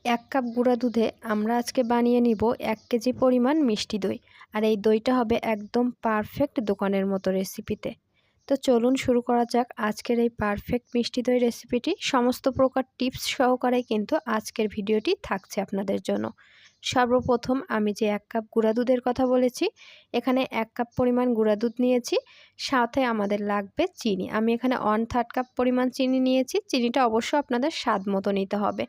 এক কাপ গুঁড়া দুধে আমরা আজকে বানিয়ে নিব 1 কেজি পরিমাণ মিষ্টি দই। আর এই দইটা হবে একদম পারফেক্ট দোকানের মতো রেসিপিতে। তো চলুন শুরু করা যাক আজকের এই পারফেক্ট মিষ্টি দই রেসিপিটি। সমস্ত প্রকার টিপস সহকারে কিন্তু আজকের ভিডিওটি থাকছে আপনাদের জন্য। সর্বপ্রথম আমি যে 1 কাপ গুঁড়া দুধের কথা বলেছি, এখানে 1 কাপ পরিমাণ গুঁড়া দুধ নিয়েছি, সাথে আমাদের লাগবে চিনি। আমি এখানে 1/3 কাপ পরিমাণ চিনি নিয়েছি। চিনিটা অবশ্য আপনাদের স্বাদ মতো নিতে হবে।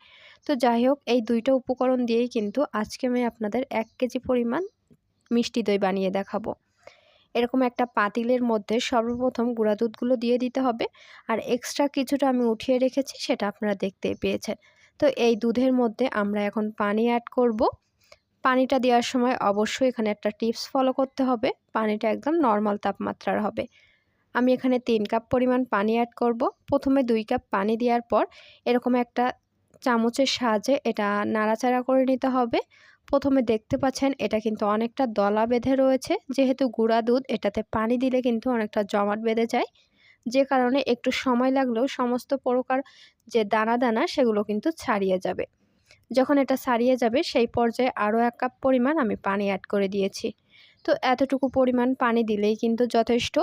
তো যাই হোক, এই দুইটা উপকরণ দিয়েই কিন্তু আজকে আমি আপনাদের 1 কেজি পরিমাণ মিষ্টি দই বানিয়ে দেখাবো। এরকম একটা পাতিলের মধ্যে সর্বপ্রথম গুঁড়া দুধগুলো দিয়ে দিতে হবে। আর এক্সট্রা কিছুটা আমি উঠিয়ে রেখেছি, সেটা আপনারা দেখতেই পেয়েছেন। তো এই দুধের মধ্যে আমরা এখন পানি অ্যাড করব। পানিটা দেওয়ার সময় অবশ্যই এখানে একটা টিপস ফলো করতে হবে। পানিটা একদম নর্মাল তাপমাত্রার হবে। আমি এখানে 3 কাপ পরিমাণ পানি অ্যাড করব। প্রথমে 2 কাপ পানি দেওয়ার পর এরকম একটা চামচের সাহায্যে এটা নাড়াচাড়া করে নিতে হবে। প্রথমে দেখতে পাচ্ছেন এটা কিন্তু অনেকটা দলা বেঁধে রয়েছে, যেহেতু গুঁড়া দুধ এটাতে পানি দিলে কিন্তু অনেকটা জমাট বেঁধে যায়, যে কারণে একটু সময় লাগলেও সমস্ত প্রকার যে দানা দানা সেগুলো কিন্তু ছাড়িয়ে যাবে। যখন এটা ছাড়িয়ে যাবে সেই পর্যায়ে আরও 1 কাপ পরিমাণ আমি পানি অ্যাড করে দিয়েছি। তো এতটুকু পরিমাণ পানি দিলেই কিন্তু যথেষ্ট।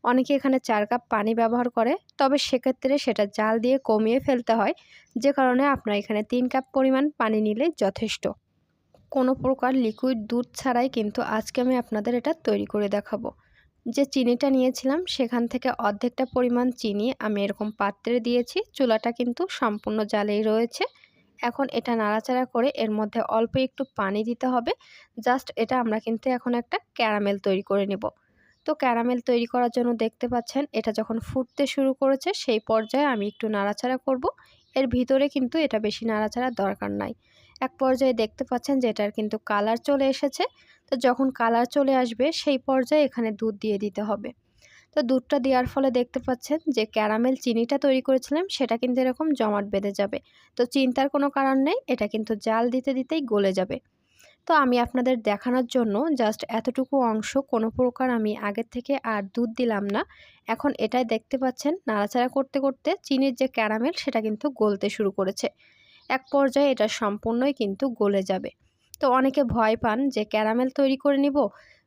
অনেকে এখানে 4 কাপ পানি ব্যবহার করে, তবে সেক্ষেত্রে সেটা জাল দিয়ে কমিয়ে ফেলতে হয়, যে কারণে আপনারা এখানে 3 কাপ পরিমাণ পানি নিলেই যথেষ্ট। কোনো প্রকার লিকুইড দুধ ছাড়াই কিন্তু আজকে আমি আপনাদের এটা তৈরি করে দেখাবো। যে চিনিটা নিয়েছিলাম সেখান থেকে অর্ধেকটা পরিমাণ চিনি আমি এরকম পাত্রে দিয়েছি। চুলাটা কিন্তু সম্পূর্ণ জালেই রয়েছে। এখন এটা নাড়াচাড়া করে এর মধ্যে অল্প একটু পানি দিতে হবে। জাস্ট এটা আমরা কিন্তু এখন একটা ক্যারামেল তৈরি করে নেব। তো ক্যারামেল তৈরি করার জন্য দেখতে পাচ্ছেন এটা যখন ফুটতে শুরু করেছে সেই পর্যায়ে আমি একটু নাড়াচাড়া করব। এর ভিতরে কিন্তু এটা বেশি নাড়াচাড়ার দরকার নাই। এক পর্যায়ে দেখতে পাচ্ছেন যে এটার কিন্তু কালার চলে এসেছে। তো যখন কালার চলে আসবে সেই পর্যায়ে এখানে দুধ দিয়ে দিতে হবে। তো দুধটা দেওয়ার ফলে দেখতে পাচ্ছেন যে ক্যারামেল চিনিটা তৈরি করেছিলাম সেটা কিন্তু এরকম জমাট বেঁধে যাবে। তো চিন্তার কোনো কারণ নেই, এটা কিন্তু জাল দিতে দিতেই গলে যাবে। তো আমি আপনাদের দেখানোর জন্য জাস্ট এতটুকু অংশ কোনো প্রকার আমি আগের থেকে আর দুধ দিলাম না। এখন এটাই দেখতে পাচ্ছেন নাড়াচাড়া করতে করতে চিনির যে ক্যারামেল সেটা কিন্তু গলতে শুরু করেছে। এক পর্যায়ে এটা সম্পূর্ণই কিন্তু গলে যাবে। তো অনেকে ভয় পান যে ক্যারামেল তৈরি করে নিব,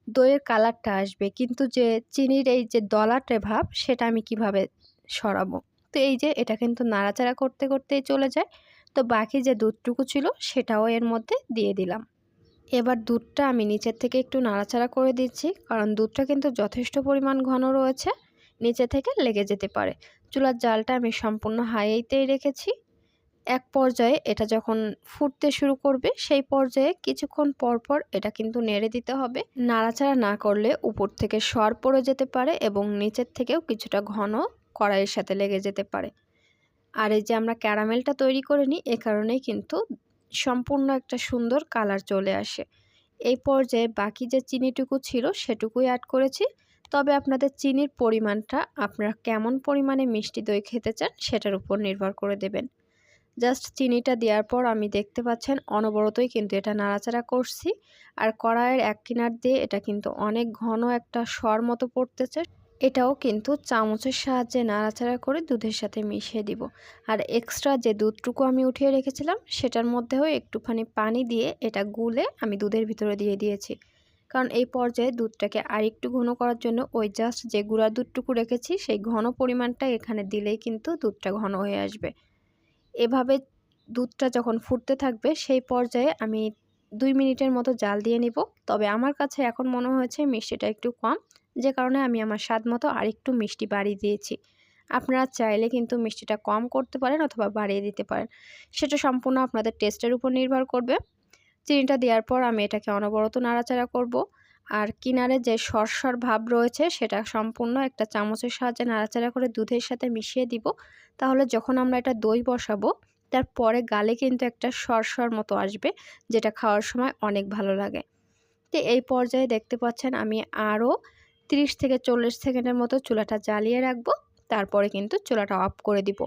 দইয়ের কালারটা আসবে, কিন্তু যে চিনির এই যে দলাটে ভাব সেটা আমি কিভাবে সরাবো। তো এই যে এটা কিন্তু নাড়াচাড়া করতে করতেই চলে যায়। তো বাকি যে দুধটুকু ছিল সেটাও এর মধ্যে দিয়ে দিলাম। এবার দুধটা আমি নিচের থেকে একটু নাড়াচাড়া করে দিচ্ছি, কারণ দুধটা কিন্তু যথেষ্ট পরিমাণ ঘন রয়েছে, নিচে থেকে লেগে যেতে পারে। চুলার জালটা আমি সম্পূর্ণ হাইতেই রেখেছি। এক পর্যায়ে এটা যখন ফুটতে শুরু করবে সেই পর্যায়ে কিছুক্ষণ পর পর এটা কিন্তু নেড়ে দিতে হবে। নাড়াচাড়া না করলে উপর থেকে সর পড়ে যেতে পারে এবং নিচের থেকেও কিছুটা ঘন কড়াইয়ের সাথে লেগে যেতে পারে। আর এই যে আমরা ক্যারামেলটা তৈরি করে নিই, এ কারণেই কিন্তু সম্পূর্ণ একটা সুন্দর কালার চলে আসে। এই পর্যায়ে বাকি যে চিনিটুকু ছিল সেটুকুই অ্যাড করেছি। তবে আপনাদের চিনির পরিমাণটা আপনারা কেমন পরিমাণে মিষ্টি দই খেতে চান সেটার উপর নির্ভর করে দেবেন। জাস্ট চিনিটা দেওয়ার পর আমি দেখতে পাচ্ছেন অনবরতই কিন্তু এটা নাড়াচাড়া করছি। আর কড়াইয়ের এক কিনার দিয়ে এটা কিন্তু অনেক ঘন একটা সর মতো পড়তেছে। এটাও কিন্তু চামচের সাহায্যে নাড়াচাড়া করে দুধের সাথে মিশিয়ে দিব। আর এক্সট্রা যে দুধটুকু আমি উঠিয়ে রেখেছিলাম সেটার মধ্যেও একটুখানি পানি দিয়ে এটা গুলে আমি দুধের ভিতরে দিয়ে দিয়েছি। কারণ এই পর্যায়ে দুধটাকে আরেকটু ঘন করার জন্য ওই জাস্ট যে গুঁড়া দুধটুকু রেখেছি সেই ঘন পরিমাণটা এখানে দিলেই কিন্তু দুধটা ঘন হয়ে আসবে। এভাবে দুধটা যখন ফুটতে থাকবে সেই পর্যায়ে আমি 2 মিনিটের মতো জাল দিয়ে নিব। তবে আমার কাছে এখন মনে হয়েছে মিষ্টিটা একটু কম, যে কারণে আমি আমার স্বাদ মতো আরেকটু মিষ্টি বাড়িয়ে দিয়েছি। আপনারা চাইলে কিন্তু মিষ্টিটা কম করতে পারেন অথবা বাড়িয়ে দিতে পারেন, সেটা সম্পূর্ণ আপনাদের টেস্টের উপর নির্ভর করবে। চিনিটা দেওয়ার পর আমি এটাকে অনবরত নাড়াচাড়া করব। আর কিনারে যে সরসর ভাব রয়েছে সেটা সম্পূর্ণ একটা চামচের সাহায্যে নাড়াচাড়া করে দুধের সাথে মিশিয়ে দিব। তাহলে যখন আমরা এটা দই বসাবো তারপরে গালে কিন্তু একটা সরসর মতো আসবে, যেটা খাওয়ার সময় অনেক ভালো লাগে। তো এই পর্যায়ে দেখতে পাচ্ছেন আমি আরও 30 থেকে 40 সেকেন্ডের মতো চুলাটা জ্বালিয়ে রাখবো। তারপরে কিন্তু চুলাটা অফ করে দিব।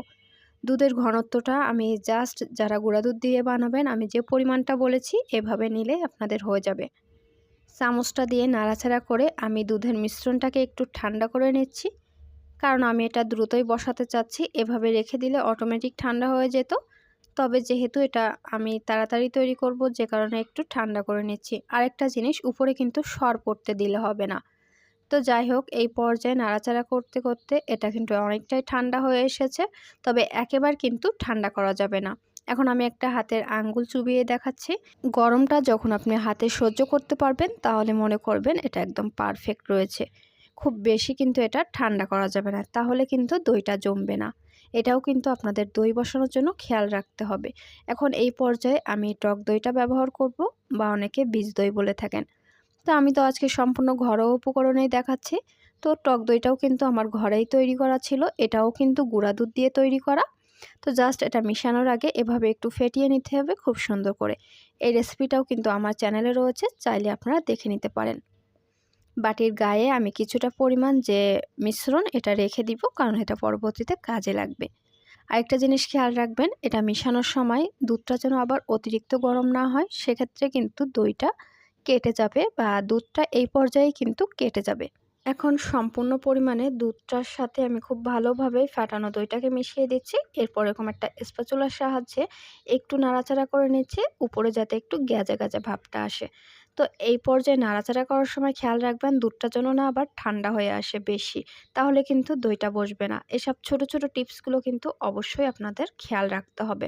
দুধের ঘনত্বটা আমি জাস্ট যারা গুঁড়া দুধ দিয়ে বানাবেন আমি যে পরিমাণটা বলেছি এভাবে নিলে আপনাদের হয়ে যাবে। চামচটা দিয়ে নাড়াচাড়া করে আমি দুধের মিশ্রণটাকে একটু ঠান্ডা করে নিচ্ছি, কারণ আমি এটা দ্রুতই বসাতে চাচ্ছি। এভাবে রেখে দিলে অটোমেটিক ঠান্ডা হয়ে যেত। তবে যেহেতু এটা আমি তাড়াতাড়ি তৈরি করব, যে কারণে একটু ঠান্ডা করে নিচ্ছি। আরেকটা জিনিস, উপরে কিন্তু সর পড়তে দিলে হবে না। তো যাই হোক, এই পর্যায়ে নাড়াচাড়া করতে করতে এটা কিন্তু অনেকটাই ঠান্ডা হয়ে এসেছে। তবে একেবারে কিন্তু ঠান্ডা করা যাবে না। এখন আমি একটা হাতের আঙ্গুল চুবিয়ে দেখাচ্ছি। গরমটা যখন আপনি হাতে সহ্য করতে পারবেন তাহলে মনে করবেন এটা একদম পারফেক্ট রয়েছে। খুব বেশি কিন্তু এটা ঠান্ডা করা যাবে না, তাহলে কিন্তু দইটা জমবে না। এটাও কিন্তু আপনাদের দই বসানোর জন্য খেয়াল রাখতে হবে। এখন এই পর্যায়ে আমি টক দইটা ব্যবহার করব, বা অনেকে বীজ দই বলে থাকেন। তো আমি তো আজকে সম্পূর্ণ ঘরোয়া উপকরণেই দেখাচ্ছি। তো টক দইটাও কিন্তু আমার ঘরেই তৈরি করা ছিল। এটাও কিন্তু গুঁড়া দুধ দিয়ে তৈরি করা। তো জাস্ট এটা মিশানোর আগে এভাবে একটু ফেটিয়ে নিতে হবে খুব সুন্দর করে। এই রেসিপিটাও কিন্তু আমার চ্যানেলে রয়েছে, চাইলে আপনারা দেখে নিতে পারেন। বাটির গায়ে আমি কিছুটা পরিমাণ যে মিশ্রণ এটা রেখে দিব, কারণ এটা পরবর্তীতে কাজে লাগবে। আরেকটা জিনিস খেয়াল রাখবেন, এটা মিশানোর সময় দুধটা যেন আবার অতিরিক্ত গরম না হয়, সেক্ষেত্রে কিন্তু দইটা কেটে যাবে, বা দুধটা এই পর্যায়ে কিন্তু কেটে যাবে। এখন সম্পূর্ণ পরিমাণে দুধটার সাথে আমি খুব ভালোভাবে ফাটানো দইটাকে মিশিয়ে দিচ্ছি। এরপর এরকম একটা স্প্যাচুলার সাহায্যে একটু নাড়াচাড়া করে নিচ্ছি, উপরে যাতে একটু গ্যাজা গ্যাজা ভাবটা আসে। তো এই পর্যায়ে নাড়াচাড়া করার সময় খেয়াল রাখবেন দুধটা যেন না আবার ঠান্ডা হয়ে আসে বেশি, তাহলে কিন্তু দইটা বসবে না। এসব ছোট ছোট টিপসগুলো কিন্তু অবশ্যই আপনাদের খেয়াল রাখতে হবে।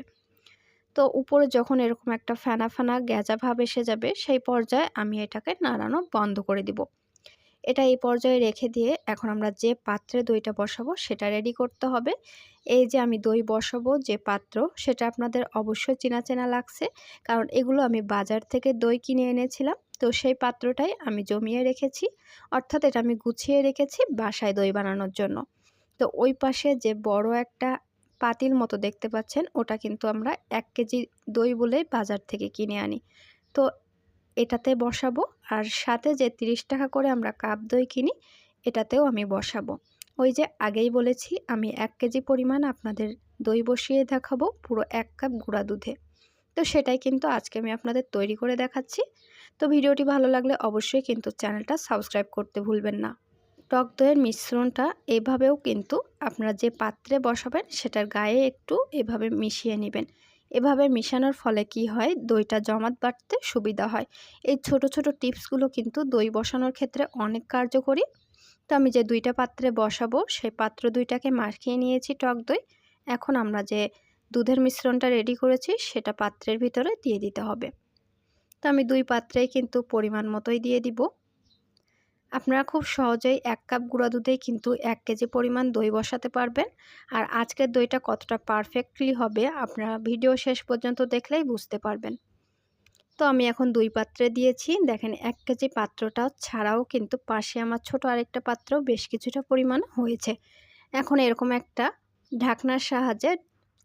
তো উপরে যখন এরকম একটা ফেনা ফেনা গ্যাজা ভাব এসে যাবে, সেই পর্যায়ে আমি এটাকে নাড়ানো বন্ধ করে দিব। এটা এই পর্যায়ে রেখে দিয়ে এখন আমরা যে পাত্রে দইটা বসাবো সেটা রেডি করতে হবে। এই যে আমি দই বসাবো যে পাত্র, সেটা আপনাদের অবশ্যই চেনা চেনা লাগছে, কারণ এগুলো আমি বাজার থেকে দই কিনে এনেছিলাম। তো সেই পাত্রটাই আমি জমিয়ে রেখেছি, অর্থাৎ এটা আমি গুছিয়ে রেখেছি বাসায় দই বানানোর জন্য। তো ওই পাশে যে বড় একটা পাতিল মতো দেখতে পাচ্ছেন, ওটা কিন্তু আমরা 1 কেজি দই বলে বাজার থেকে কিনে আনি। তো এটাতে বসাবো, আর সাথে যে 30 টাকা করে আমরা কাপ দই কিনি, এটাতেও আমি বসাবো। ওই যে আগেই বলেছি, আমি 1 কেজি পরিমাণ আপনাদের দই বসিয়ে দেখাবো পুরো 1 কাপ গুঁড়া দুধে। তো সেটাই কিন্তু আজকে আমি আপনাদের তৈরি করে দেখাচ্ছি। তো ভিডিওটি ভালো লাগলে অবশ্যই কিন্তু চ্যানেলটা সাবস্ক্রাইব করতে ভুলবেন না। টক দইয়ের মিশ্রণটা এভাবেও কিন্তু আপনারা যে পাত্রে বসাবেন সেটার গায়ে একটু এভাবে মিশিয়ে নেবেন। এভাবে মিশানোর ফলে কি হয়, দইটা জমাট বাঁধতে সুবিধা হয়। এই ছোট ছোট টিপসগুলো কিন্তু দই বসানোর ক্ষেত্রে অনেক কার্যকরী। তো আমি যে 2টা পাত্রে বসাবো, সেই পাত্র 2টাকে মাখিয়ে নিয়েছি টক দই। এখন আমরা যে দুধের মিশ্রণটা রেডি করেছি সেটা পাত্রের ভিতরে দিয়ে দিতে হবে। তো আমি 2 পাত্রেই কিন্তু পরিমাণ মতোই দিয়ে দিব। আপনারা খুব সহজেই 1 কাপ গুঁড়া দুধেই কিন্তু 1 কেজি পরিমাণ দই বসাতে পারবেন। আর আজকের দইটা কতটা পারফেক্টলি হবে আপনারা ভিডিও শেষ পর্যন্ত দেখলেই বুঝতে পারবেন। তো আমি এখন 2 পাত্রে দিয়েছি। দেখেন 1 কেজি পাত্রটা ছাড়াও কিন্তু পাশে আমার ছোট আরেকটা পাত্র বেশ কিছুটা পরিমাণ হয়েছে। এখন এরকম একটা ঢাকনার সাহায্যে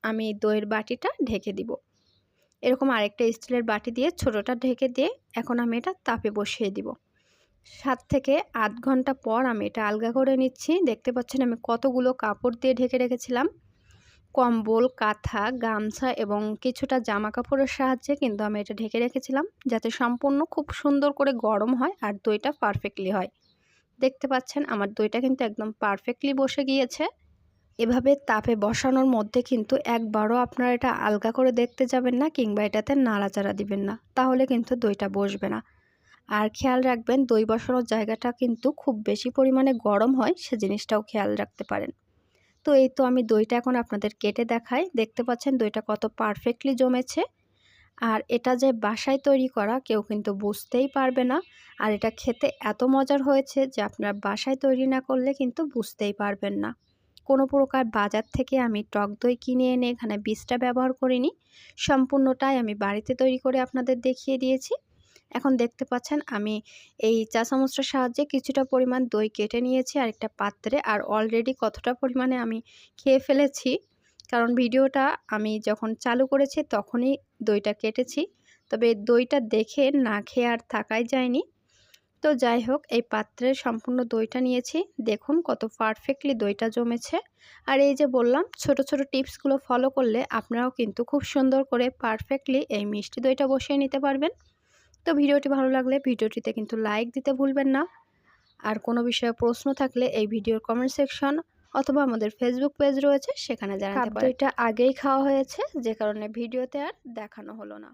আমি দইয়ের বাটিটা ঢেকে দিব। এরকম আরেকটা স্টিলের বাটি দিয়ে ছোটটা ঢেকে দিয়ে এখন আমি এটা তাপে বসিয়ে দিব। 7 থেকে 8 ঘন্টা পর আমি এটা আলগা করে নিচ্ছি। দেখতে পাচ্ছেন আমি কতগুলো কাপড় দিয়ে ঢেকে রেখেছিলাম। কম্বল, কাঁথা, গামছা এবং কিছুটা জামা কাপড়ের সাহায্যে কিন্তু আমি এটা ঢেকে রেখেছিলাম, যাতে সম্পূর্ণ খুব সুন্দর করে গরম হয় আর দইটা পারফেক্টলি হয়। দেখতে পাচ্ছেন আমার দইটা কিন্তু একদম পারফেক্টলি বসে গিয়েছে। এভাবে তাপে বসানোর মধ্যে কিন্তু একবারও আপনারা এটা আলগা করে দেখতে যাবেন না, কিংবা এটাতে নাড়াচাড়া দিবেন না, তাহলে কিন্তু দইটা বসবে না। আর খেয়াল রাখবেন দই বসানোর জায়গাটা কিন্তু খুব বেশি পরিমাণে গরম হয়, সে জিনিসটাও খেয়াল রাখতে পারেন। তো এই তো আমি দইটা এখন আপনাদের কেটে দেখাই। দেখতে পাচ্ছেন দইটা কত পারফেক্টলি জমেছে। আর এটা যে বাসায় তৈরি করা কেউ কিন্তু বুঝতেই পারবে না। আর এটা খেতে এত মজার হয়েছে যে আপনারা বাসায় তৈরি না করলে কিন্তু বুঝতেই পারবেন না। কোনো প্রকার বাজার থেকে আমি টক দই কিনে এনে এখানে বীজটা ব্যবহার করিনি। সম্পূর্ণটাই আমি বাড়িতে তৈরি করে আপনাদের দেখিয়ে দিয়েছি। এখন দেখতে পাচ্ছেন আমি এই চা চামচটার সাহায্যে কিছুটা পরিমাণ দই কেটে নিয়েছি আরেকটা পাত্রে। আর অলরেডি কতটা পরিমাণে আমি খেয়ে ফেলেছি, কারণ ভিডিওটা আমি যখন চালু করেছি তখনই দইটা কেটেছি। তবে দইটা দেখে না খেয়ে আর থাকাই যায়নি। তো যাই হোক, এই পাত্রের সম্পূর্ণ দইটা নিয়েছি। দেখুন কত পারফেক্টলি দইটা জমেছে। আর এই যে বললাম ছোট ছোট টিপসগুলো ফলো করলে আপনারাও কিন্তু খুব সুন্দর করে পারফেক্টলি এই মিষ্টি দইটা বসিয়ে নিতে পারবেন। তো ভিডিওটি ভালো লাগলে ভিডিওটিতে কিন্তু লাইক দিতে ভুলবেন না। আর কোনো বিষয়ে প্রশ্ন থাকলে এই ভিডিওর কমেন্ট সেকশন অথবা আমাদের ফেসবুক পেজ রয়েছে, সেখানে জানাতে পারেন। দইটা আগেই খাওয়া হয়েছে, যে কারণে ভিডিওতে আর দেখানো হলো না।